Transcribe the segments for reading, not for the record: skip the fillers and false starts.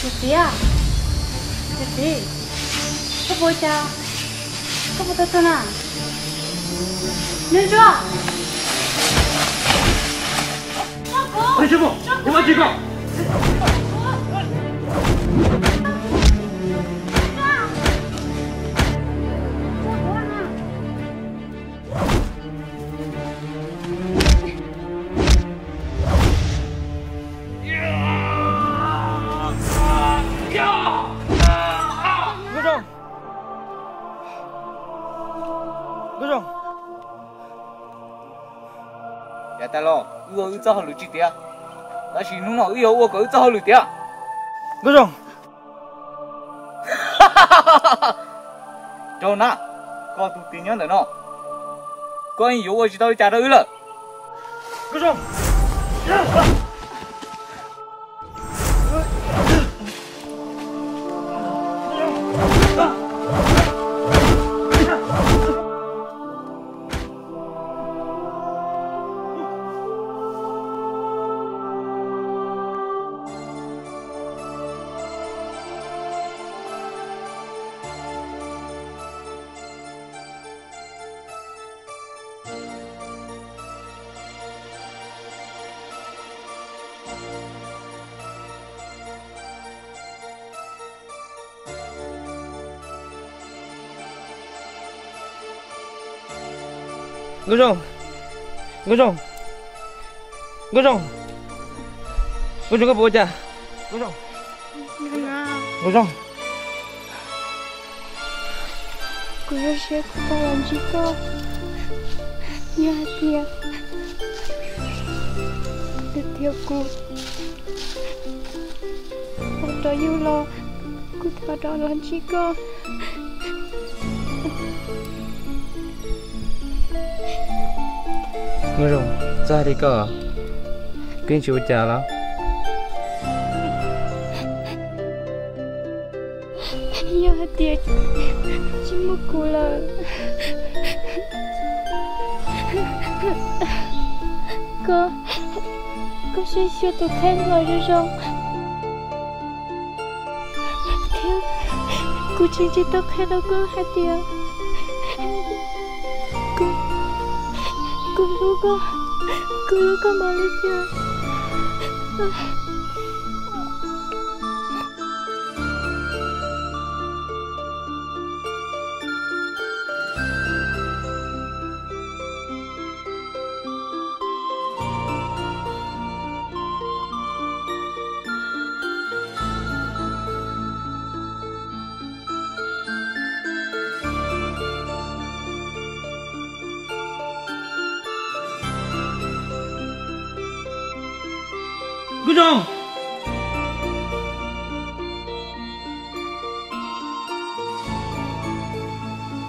Lucia, Lucia, kau bocah, kau betul tu na? Nenjua. 陈师傅，你们几个？呀，大佬，我找好路几点？那行弄了以后，我够找好路点。各种，哈哈哈哈哈！找哪？搞都点样的喏。关于我知道你家头有了。各种。各种，各种，各种，各种个不家，各种，各种。Kuya siya ko parang jika. Niya. Detiap ko. Pada yula. Ku pada lan jika. 我说，咋的个？跟休假了？Ya dia cuma kula. Có suy suy tôi khen rồi rồi rồi. Cô chỉ tôi khen đâu có hai tia. Cô luka Malaysia.各种，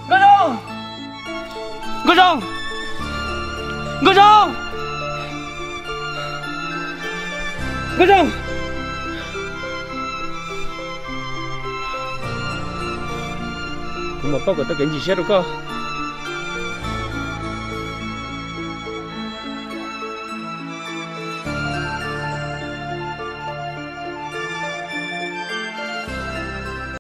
各种，各种，各种，各种。咁啊，不過得幾時寫到歌？